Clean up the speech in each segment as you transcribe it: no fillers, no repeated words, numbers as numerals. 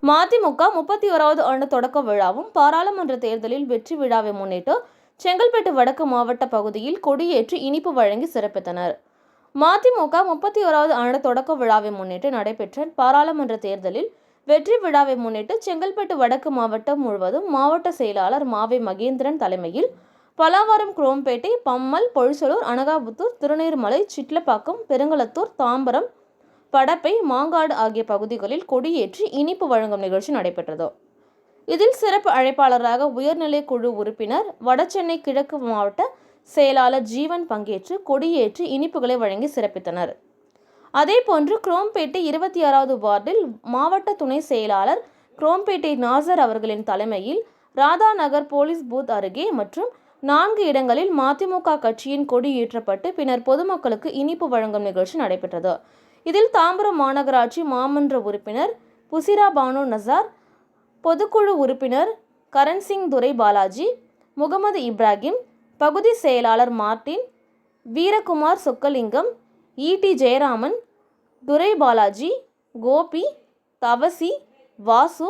மதிமுக 31வது ஆண்டு தொடக்க விழாவும் பாராளுமன்ற தேர்தலில் வெற்றி விழாவை முன்னிட்டு செங்கல்பட்டு வடக்கு மாவட்ட பகுதியில் கொடியேற்றி இனிப்பு வழங்கி சிறப்பித்தனர். மதிமுக 31வது ஆண்டு தொடக்க விழாவை முன்னிட்டு நடைபெற்ற பாராளுமன்ற தேர்தலில் வெற்றி விழாவை முன்னிட்டு செங்கல்பட்டு வடக்கு மாவட்டம் முழுவதும் மாவட்ட செயலாளர் மாவை மகேந்திரன் தலைமையில் பலாவரம், குரோம்பேட்டை, பம்மல், பொழிசலூர், அனகாபுத்தூர், திருநீர்மலை, சிட்லப்பாக்கம், பெருங்களத்தூர், தாம்பரம், படப்பை, மாங்காடு ஆகிய பகுதிகளில் கொடியேற்றி இனிப்பு வழங்கும் நிகழ்ச்சி நடைபெற்றது. இதில் சிறப்பு அழைப்பாளராக உயர்நிலை குழு உறுப்பினர் வடசென்னை கிழக்கு மாவட்ட செயலாளர் ஜீவன் பங்கேற்று கொடியேற்றி இனிப்புகளை வழங்கி சிறப்பித்தனர். அதேபோன்று குரோம்பேட்டை 26வது வார்டில் மாவட்ட துணை செயலாளர் குரோம்பேட்டை நாசர் அவர்களின் தலைமையில் ராதா நகர் போலீஸ் பூத் அருகே மற்றும் 4 இடங்களில் மதிமுக கட்சியின் கொடி ஏற்றப்பட்டு பின்னர் பொதுமக்களுக்கு இனிப்பு வழங்கும் நிகழ்ச்சி நடைபெற்றது. இதில் தாம்பரம் மாநகராட்சி மாமன்ற உறுப்பினர் புசிரா பானு நசார், பொதுக்குழு உறுப்பினர் கரன்சிங் துரை பாலாஜி, முகமது இப்ராஹிம், பகுதி செயலாளர் மார்டின், வீரகுமார் சொக்கலிங்கம், ஈடி ஜெயராமன், துரை பாலாஜி, கோபி, தவசி, வாசு,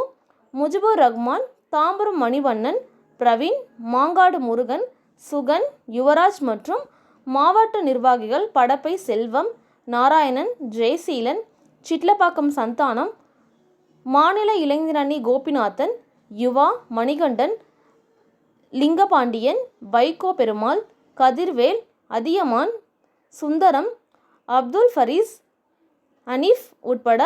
முஜிபுர் ரஹ்மான், தாம்பரம் மணிவண்ணன், பிரவீன், மாங்காடு முருகன், சுகன், யுவராஜ் மற்றும் மாவட்ட நிர்வாகிகள் படப்பை செல்வம், நாராயணன், ஜெயசீலன், சிட்லப்பாக்கம் சந்தானம், மாநில இளைஞரணி கோபிநாதன், யுவா, மணிகண்டன், லிங்கபாண்டியன், வைகோ பெருமாள், கதிர்வேல், அதியமான், சுந்தரம், அப்துல் ஃபரீஸ், அனீஃப் உட்பட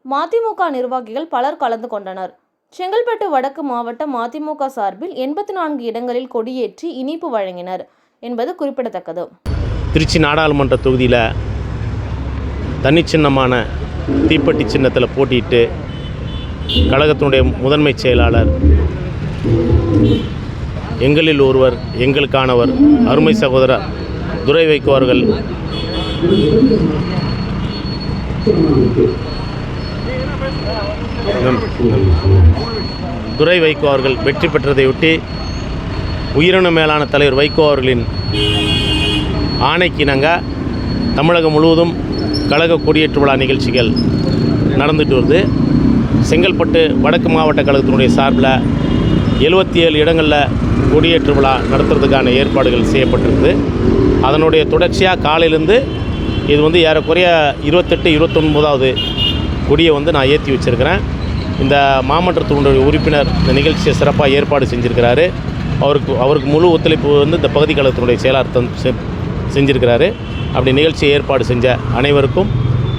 மதிமுக நிர்வாகிகள் பலர் கலந்து கொண்டனர். செங்கல்பட்டு வடக்கு மாவட்ட மதிமுக சார்பில் 84 இடங்களில் கொடியேற்றி இனிப்பு வழங்கினர் என்பது குறிப்பிடத்தக்கது. திருச்சி நாடாளுமன்ற தொகுதியில் தனிச்சின்னமான தீப்பெட்டி சின்னத்தில் போட்டியிட்டு கழகத்தினுடைய முதன்மை செயலாளர், எங்களில் ஒருவர் எங்களுக்கானவர் அருமை சகோதரர் துரை வைகோ அவர்கள் வெற்றி பெற்றதையொட்டி உயிரின மேலான தலைவர் வைகோ அவர்களின் ஆணைக்கிணங்க தமிழகம் முழுவதும் கழக கொடியேற்று விழா நிகழ்ச்சிகள் நடந்துட்டு வருது. செங்கல்பட்டு வடக்கு மாவட்ட கழகத்தினுடைய சார்பில் 77 இடங்களில் கொடியேற்று விழா நடத்துறதுக்கான ஏற்பாடுகள் செய்யப்பட்டிருக்குது. அதனுடைய தொடர்ச்சியாக காலையிலேருந்து இது ஏறக்குறைய 28-29வது கொடியை நான் ஏற்றி வச்சுருக்கிறேன். இந்த மாமன்றத்தினுடைய உறுப்பினர் இந்த நிகழ்ச்சியை சிறப்பாக ஏற்பாடு செஞ்சுருக்கிறாரு. அவருக்கு முழு ஒத்துழைப்பு இந்த பகுதி கழகத்தினுடைய செயலாளர் செஞ்சுருக்கிறாரு. அப்படி நிகழ்ச்சியை ஏற்பாடு செஞ்ச அனைவருக்கும்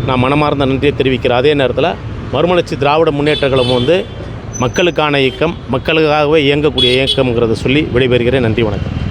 நான் மனமார்ந்த நன்றியை தெரிவிக்கிறேன். அதே நேரத்தில் மறுமலர்ச்சி திராவிட முன்னேற்ற கழகம் மக்களுக்கான இயக்கம், மக்களுக்காகவே இயங்கக்கூடிய இயக்கம்ங்கிறத சொல்லி விடைபெறுகிறேன். நன்றி, வணக்கம்.